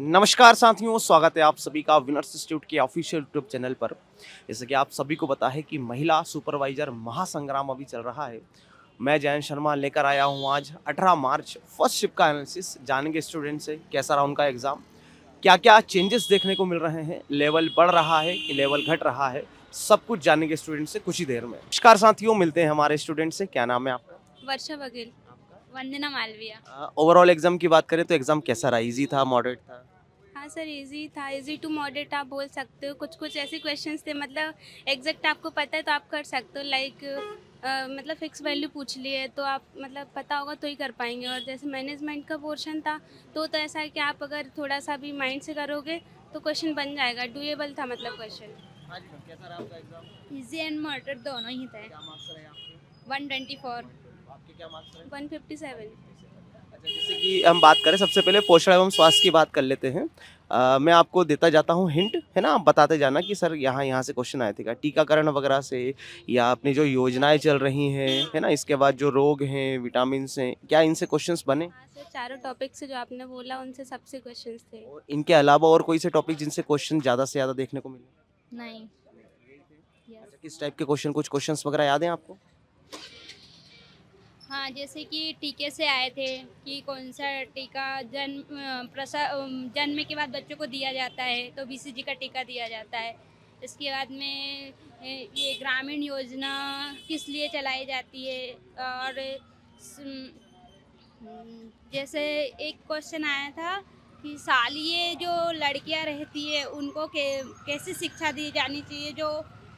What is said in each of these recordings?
नमस्कार साथियों, स्वागत है आप सभी का विनर्स इंस्टीट्यूट के ऑफिशियल यूट्यूब चैनल पर। जैसे कि आप सभी को पता है कि महिला सुपरवाइजर महासंग्राम अभी चल रहा है। मैं जयंत शर्मा लेकर आया हूँ आज 18 मार्च फर्स्ट शिफ्ट का एनालिसिस। जानेंगे स्टूडेंट से कैसा रहा उनका एग्जाम, क्या क्या चेंजेस देखने को मिल रहे हैं, लेवल बढ़ रहा है कि लेवल घट रहा है, सब कुछ जानेंगे स्टूडेंट से कुछ ही देर में। नमस्कार साथियों, मिलते हैं हमारे स्टूडेंट से। क्या नाम है आपका? वर्षा बघेल, वंदना मालविया। ओवरऑल एग्जाम की बात करें तो एग्जाम कैसा रहा? इजी था, मॉडरेट था? हाँ सर, इजी था, इजी टू मॉडरेट आप बोल सकते हो। कुछ कुछ ऐसे क्वेश्चंस थे, मतलब एग्जैक्ट आपको पता है तो आप कर सकते हो। लाइक मतलब फिक्स वैल्यू पूछ ली है तो आप मतलब पता होगा तो ही कर पाएंगे। और जैसे मैनेजमेंट का पोर्शन था तो ऐसा है कि आप अगर थोड़ा सा भी माइंड से करोगे तो क्वेश्चन बन जाएगा, डुएबल था मतलब क्वेश्चन। हाँ जी मैम, कैसा रहा आपका एग्जाम? इजी एंड मॉडरेट दोनों ही थे। क्या मार्क्स रहे आपके? 124। आपके क्या मार्क्स रहे? 157। अच्छा, जैसे कि हम बात करें सबसे पहले पोषण एवं स्वास्थ्य की बात कर लेते हैं। मैं आपको देता जाता हूँ हिंट, है ना? आप बताते जाना कि सर यहाँ यहाँ से क्वेश्चन आए थे क्या, टीकाकरण वगैरह से, या अपनी जो योजनाएं चल रही हैं, है ना, इसके बाद जो रोग हैं, विटामिन हैं, क्या इनसे क्वेश्चंस बने? हाँ सर, चारों टॉपिक से जो आपने बोला उनसे सबसे क्वेश्चंस थे। और इनके अलावा और कोई से टॉपिक जिनसे क्वेश्चन ज़्यादा से ज़्यादा देखने को मिले? नहीं। अच्छा, यस। किस टाइप के क्वेश्चन, कुछ क्वेश्चंस वगैरह याद हैं आपको? हाँ, जैसे कि टीके से आए थे कि कौन सा टीका जन्म के बाद बच्चों को दिया जाता है, तो बीसीजी का टीका दिया जाता है। इसके बाद में ये ग्रामीण योजना किस लिए चलाई जाती है। और जैसे एक क्वेश्चन आया था कि सालिये जो लड़कियां रहती है उनको कैसे शिक्षा दी जानी चाहिए जो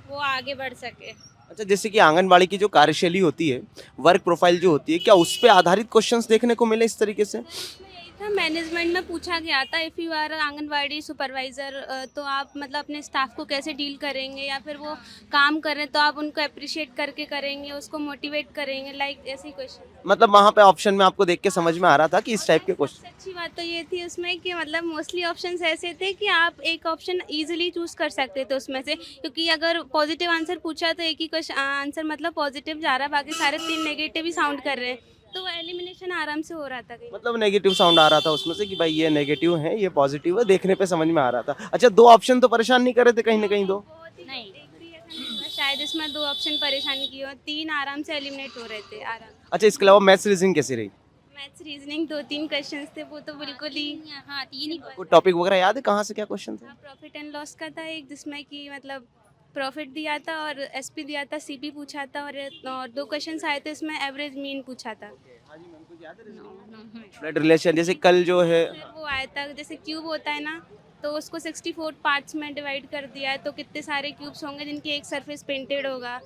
वो आगे बढ़ सके। अच्छा, जैसे कि आंगनबाड़ी की जो कार्यशैली होती है, वर्क प्रोफाइल जो होती है, क्या उस पे आधारित क्वेश्चंस देखने को मिले इस तरीके से? सर इसमें यही था, मैनेजमेंट में पूछा गया था if you are anganwadi supervisor तो आप मतलब अपने स्टाफ को कैसे डील करेंगे, या फिर वो काम कर रहे हैं तो आप उनको अप्रिशिएट करके करेंगे, उसको मोटिवेट करेंगे, लाइक ऐसे क्वेश्चन। मतलब वहाँ पे ऑप्शन में आपको देख के समझ में आ रहा था कि और इस टाइप सर के क्वेश्चन। सबसे अच्छी बात तो ये थी उसमें कि मतलब मोस्टली ऑप्शंस ऐसे थे कि आप एक ऑप्शन इजीली चूज कर सकते थे उसमें से, क्योंकि अगर पॉजिटिव आंसर पूछा तो एक ही क्वेश्चन आंसर मतलब पॉजिटिव जा रहा है, बाकी सारे तीन नेगेटिव ही साउंड कर रहे हैं, तो वो एलिमिनेशन आराम से हो रहा था कहीं। मतलब नेगेटिव साउंड आ रहा था उसमें से कि भाई ये नेगेटिव है, ये पॉजिटिव है, देखने पे समझ में आ रहा था। अच्छा, दो ऑप्शन तो परेशान नहीं कर रहे थे कहीं ना कहीं दो? बहुत ही नहीं, एक भी ऐसा नहीं हुआ शायद इसमें दो ऑप्शन परेशानी की हो, तीन आराम से एलिमिनेट हो रहे थे आराम। अच्छा, इसके अलावा मैथ्स रीजनिंग कैसी रही? मैथ्स रीजनिंग दो तीन क्वेश्चंस थे, वो तो बिल्कुल ही। हाँ, तीन ही। कोई टॉपिक वगैरह याद है कहाँ से क्या क्वेश्चन थे? हाँ, प्रॉफिट एंड लॉस का था एक, जिसमें कि मतलब प्रॉफिट दिया था और एसपी दिया था, सीपी पूछा था, और दो क्वेश्चंस आए थे इसमें, एवरेज मीन पूछा था। ब्लड रिलेशन, जैसे कल जो है। फिर वो आया था जैसे क्यूब होता है ना, तो उसको 64 पार्ट्स में डिवाइड कर दिया है, तो कितने सारे क्यूब्स होंगे जिनकी एक सरफेस पेंटेड होगा।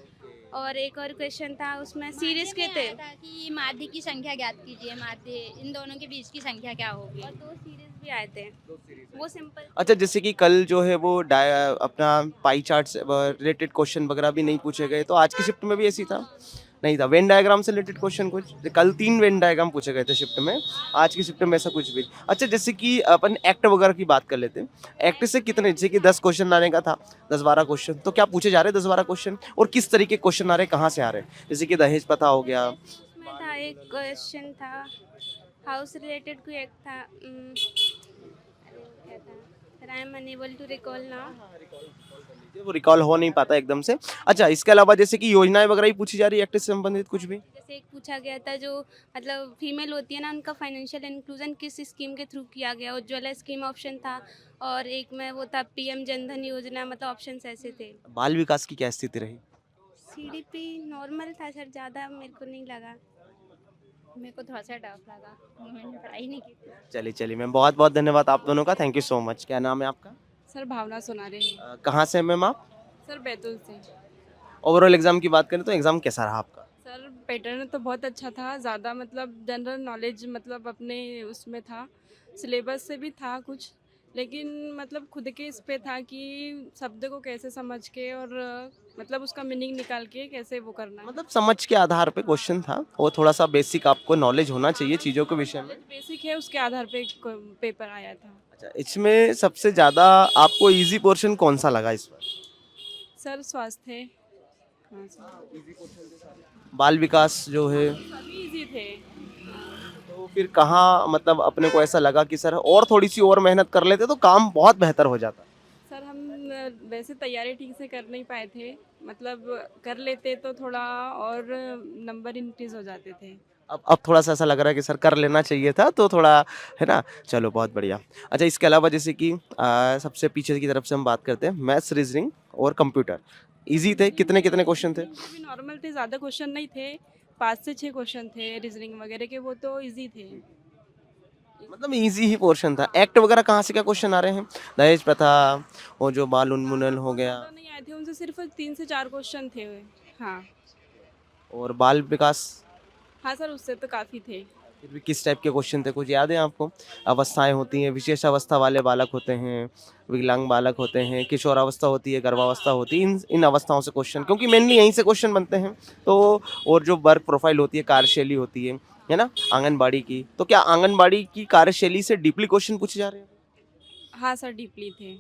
और एक और क्वेश्चन था उसमें सीरीज के थे। कि माध्य की संख्या ज्ञात कीजिए, माध्य इन दोनों के बीच की संख्या क्या होगी। और दो सीरीज भी आए थे, वो सिंपल। अच्छा, जैसे कि कल जो है वो अपना पाई चार्ट से रिलेटेड क्वेश्चन वगैरह भी नहीं पूछे गए, तो आज की शिफ्ट में भी ऐसी था? नहीं था। वेन डायग्राम से रिलेटेड क्वेश्चन कुछ, कल 3 वेन डायग्राम पूछे गए थे शिफ्ट में, आज की शिफ्ट में ऐसा कुछ भी नहीं। अच्छा, जैसे कि अपन एक्ट वगैरह की बात कर लेते हैं। एक्ट से कितने, जैसे कि 10 क्वेश्चन लाने का था, 10-12 क्वेश्चन, तो क्या पूछे जा रहे हैं 10-12 क्वेश्चन, और किस तरीके के क्वेश्चन आ रहे हैं, कहाँ से आ रहे हैं? जैसे कि दहेज प्रथा हो गया। उसमें था एक क्वेश्चन था हाउस रिलेटेड, कोई एक था अरे वो क्या था sir, I am unable to recall now. वो रिकॉल हो नहीं पाता एकदम से। अच्छा, इसके अलावा जैसे कि योजनाएं वगैरह ही पूछी जा रही है एक्ट से संबंधित कुछ भी? जैसे एक पूछा गया था जो मतलब फीमेल होती है ना, उनका फाइनेंशियल इंक्लूजन किस स्कीम के थ्रू किया गया, उज्ज्वला स्कीम ऑप्शन था, और एक में वो था पीएम जनधन योजना, मतलब ऑप्शंस ऐसे थे। बाल विकास की क्या स्थिति रही? सीडीपी नॉर्मल था सर, ज़्यादा मेरे को नहीं लगा। मेरे को थोड़ा सा टफ लगा, मैंने पढ़ाई नहीं की थी। चलिए चलिए मैम, बहुत बहुत धन्यवाद आप दोनों का, थैंक यू सो मच। क्या नाम है आपका? सर भावना सोनारे हैं। कहाँ से हैं मैम आप? सर बैतूल से। ओवरऑल एग्जाम की बात करें तो एग्जाम कैसा रहा आपका? सर पैटर्न तो बहुत अच्छा था, ज़्यादा मतलब जनरल नॉलेज मतलब अपने उसमें था, सिलेबस से भी था कुछ, लेकिन मतलब खुद के इस पे था कि शब्द को कैसे समझ के और मतलब उसका मीनिंग निकाल के कैसे वो करना है। मतलब समझ के आधार पे क्वेश्चन था, वो थोड़ा सा बेसिक आपको नॉलेज होना चाहिए चीज़ों के विषय में। बेसिक है, उसके आधार पे पेपर आया था। अच्छा, इसमें सबसे ज़्यादा आपको इजी पोर्शन कौन सा लगा इस बार? सर स्वास्थ्य है। हाँ सर, बाल विकास जो है, सभी इजी थे। तो तो फिर कहाँ मतलब अपने को ऐसा लगा कि सर और थोड़ी सी और मेहनत कर लेते तो काम बहुत बेहतर हो जाता? सर हम वैसे तैयारी ठीक से कर नहीं पाए थे, मतलब कर लेते तो थोड़ा और नंबर इंक्रीज हो जाते थे। अब थोड़ा सा ऐसा लग रहा है कि सर कर लेना चाहिए था तो थोड़ा, है ना? चलो बहुत बढ़िया। अच्छा, इसके अलावा जैसे कि सबसे पीछे की तरफ से हम बात करते हैं, मैथ्स, रीजनिंग और कंप्यूटर ईज़ी थे? कितने क्वेश्चन थे? भी नॉर्मल थे, ज़्यादा क्वेश्चन नहीं थे, 5 से 6 क्वेश्चन थे रीजनिंग वगैरह के, वो तो इजी थे। मतलब ईज़ी ही पोर्शन था। एक्ट वगैरह कहाँ से क्या क्वेश्चन आ रहे हैं? दहेज प्रथा, वो जो बाल उन्मूलन हो गया ज़्यादा नहीं आए थे, उनसे सिर्फ 3 से 4 क्वेश्चन थे। हाँ और बाल विकास, हाँ सर, उससे तो काफ़ी थे। फिर भी किस टाइप के क्वेश्चन थे, कुछ याद है आपको? अवस्थाएँ होती हैं, विशेष अवस्था वाले बालक होते हैं, विकलांग बालक होते हैं, किशोरावस्था होती है, गर्भावस्था होती है, इन इन अवस्थाओं से क्वेश्चन, क्योंकि मेनली यहीं से क्वेश्चन बनते हैं। तो और जो वर्क प्रोफाइल होती है, कार्यशैली होती है ना? आंगनबाड़ी की, तो क्या आंगनबाड़ी की कार्यशैली से डीपली क्वेश्चन पूछे जा रहे हैं? हाँ सर, डीपली थे।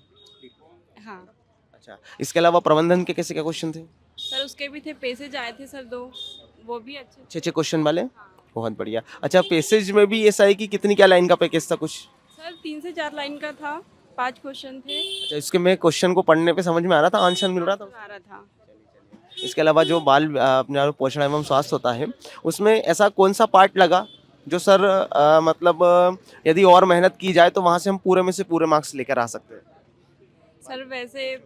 हाँ अच्छा, इसके अलावा प्रबंधन के कैसे क्या क्वेश्चन थे? सर, उसके भी थे, पेसेज आए थे सर 2, वो भी अच्छे। 6-6 क्वेश्चन वाले? बहुत बढ़िया। अच्छा, पैसेज में भी ऐसा है कि कितनी क्या लाइन का पैकेज था कुछ? सर 3 से 4 लाइन का था, 5 क्वेश्चन थे। अच्छा, इसके में क्वेश्चन को पढ़ने पे समझ में आ रहा था, आंसर मिल रहा था? आ रहा था। इसके अलावा जो अपना पोषण एवं स्वास्थ्य होता है, उसमें ऐसा कौन सा पार्ट लगा जो सर मतलब यदि और मेहनत की जाए तो वहाँ से हम पूरे में से पूरे मार्क्स लेकर आ सकते हैं? सर वैसे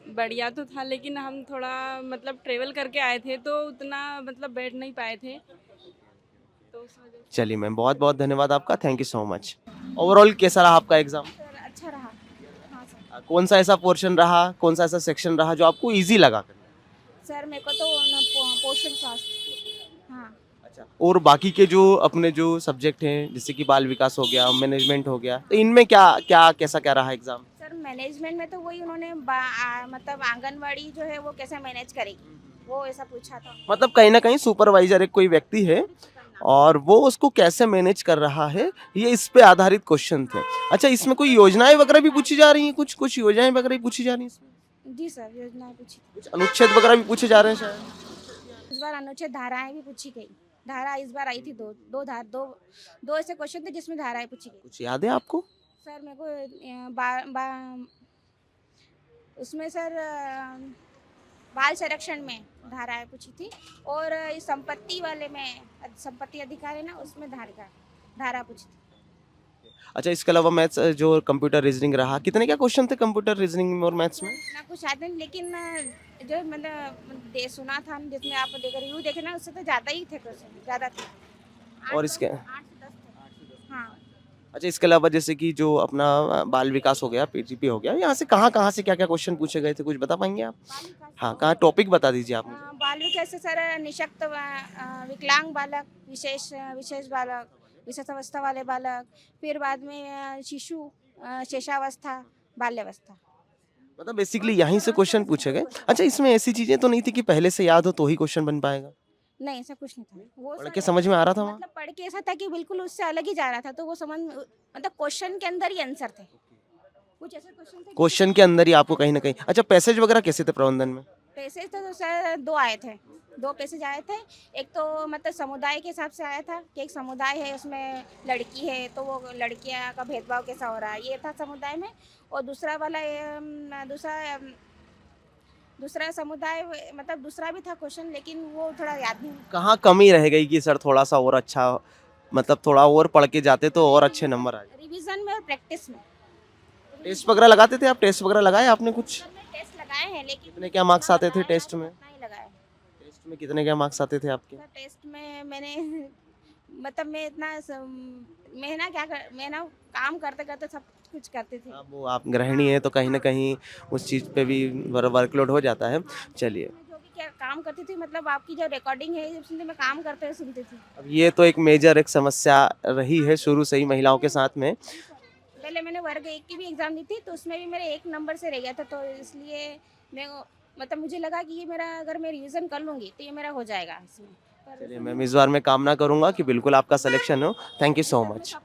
बढ़िया तो था, लेकिन हम थोड़ा मतलब ट्रेवल करके आए थे तो उतना मतलब बैठ नहीं पाए थे, तो उस वजह से। चलिए मैम, बहुत बहुत धन्यवाद आपका, thank you so much. Overall कैसा रहा आपका एग्जाम? सर अच्छा रहा। हाँ सर। कौन सा ऐसा पोर्शन रहा, कौन सा ऐसा सेक्शन रहा जो आपको ईजी लगा? सर मेरे को तो पोषण स्वास्थ्य। हाँ अच्छा, और बाकी के जो अपने जो सब्जेक्ट हैं जैसे कि बाल विकास हो गया, मैनेजमेंट हो गया, तो इनमें क्या क्या कैसा क्या रहा एग्जाम? सर, मैनेजमेंट में तो वही उन्होंने मतलब आंगनवाड़ी जो है वो कैसे मैनेज करेगी, वो ऐसा पूछा था। मतलब कहीं ना कहीं सुपरवाइजर एक कोई व्यक्ति है और वो उसको कैसे मैनेज कर रहा है, ये इस पे आधारित क्वेश्चन थे। अच्छा, इसमें कोई योजनाएं वगैरह भी पूछी जा रही हैं? कुछ कुछ योजनाएं वगैरह भी पूछी जा रही हैं इसमें? जी सर, योजनाएं पूछी थी। कुछ अनुच्छेद वगैरह भी पूछे जा रहे हैं शायद? इस बार अनुच्छेद धाराएं भी पूछी गई। धारा इस बार आई थी, दो ऐसे क्वेश्चन थे जिसमें धाराएं पूछी गई। कुछ याद है आपको? सर मेरे को उसमें सर बाल संरक्षण में धाराएं पूछी थी, और इस संपत्ति वाले में संपत्ति अधिकार है ना, उसमें धारा पूछी थी। अच्छा, इसके अलावा मैथ्स जो कंप्यूटर रीजनिंग रहा, कितने क्या क्वेश्चन थे कंप्यूटर रीजनिंग में और मैथ्स में? इतना कुछ याद नहीं, लेकिन जो मैंने सुना था, जिसमें आप रिव्यू देखे ना, उससे तो ज़्यादा ही थे क्वेश्चन, ज़्यादा थे। और इसके 8 से 10 थे। हाँ अच्छा, इसके अलावा जैसे कि जो अपना बाल विकास हो गया, पीजीपी हो गया, यहाँ से कहाँ से क्या क्या क्वेश्चन पूछे गए थे, कुछ बता पाएंगे आप? हाँ, कहाँ टॉपिक बता दीजिए आप मुझे। बाल विकास से सर निशक्त विकलांग बालक, विशेष बालक, विशेष अवस्था वाले बालक, फिर बाद में शिशु, शेषावस्था, बाल्यावस्था। मतलब बेसिकली यहीं से क्वेश्चन पूछे गए। अच्छा, इसमें ऐसी चीजें तो नहीं थी कि पहले से याद हो तो ही क्वेश्चन बन पाएगा? नहीं, ऐसा कुछ नहीं था। वो पढ़ सर के समझ में आ रहा था वहाँ? मतलब पढ़ के ऐसा था कि बिल्कुल उससे अलग ही जा रहा था, तो वो समझ मतलब क्वेश्चन के अंदर ही आंसर थे। कुछ ऐसे क्वेश्चन थे। क्वेश्चन के अंदर ही आपको कहीं ना कहीं। अच्छा, पैसेज वगैरह कैसे थे प्रबंधन में? पैसेज तो सर 2 आए थे, 2 पैसेज आए थे। एक तो मतलब समुदाय के हिसाब से आया था कि एक समुदाय है, उसमें लड़की है तो वो लड़कियां का भेदभाव कैसा हो रहा है, ये था समुदाय में। और दूसरा वाला दूसरा समुदाय, मतलब दूसरा भी था क्वेश्चन, लेकिन वो थोड़ा याद नहीं। कहाँ कमी रह गई कि सर थोड़ा सा और अच्छा, मतलब थोड़ा और पढ़ के जाते तो और अच्छे नंबर आ जाते? रिवीजन में और प्रैक्टिस में। टेस्ट वगैरह लगाते थे आप? टेस्ट वगैरह लगाए आपने कुछ? सर मैंने टेस्ट लगाए हैं, लेकिन कितने क्या मार्क्स आते थे टेस्ट में? उतना ही लगाए। टेस्ट में कितने क्या मार्क्स आते थे आपके? सर टेस्ट में मैंने मतलब मैं ना काम करते करते सब कुछ करते थे। अब वो आप गृहिणी है तो कहीं ना कहीं उस चीज़ पे भी वर्कलोड हो जाता है। चलिए, मैं जो भी क्या काम करती थी, मतलब आपकी जो रिकॉर्डिंग है जब सुनती, मैं काम करते हुए सुनती थी। अब ये तो एक मेजर एक समस्या रही है शुरू से ही महिलाओं के साथ में। पहले मैंने वर्ग 1 की भी एग्ज़ाम दी थी, तो उसमें भी मेरे 1 नंबर से रह गया था, तो इसलिए मतलब मुझे लगा कि ये मेरा, अगर मैं रिवीजन कर लूँगी तो ये मेरा हो जाएगा इसमें। चलिए मैम, इस बार मैं कामना करूंगा कि बिल्कुल आपका सिलेक्शन हो। Thank you so much.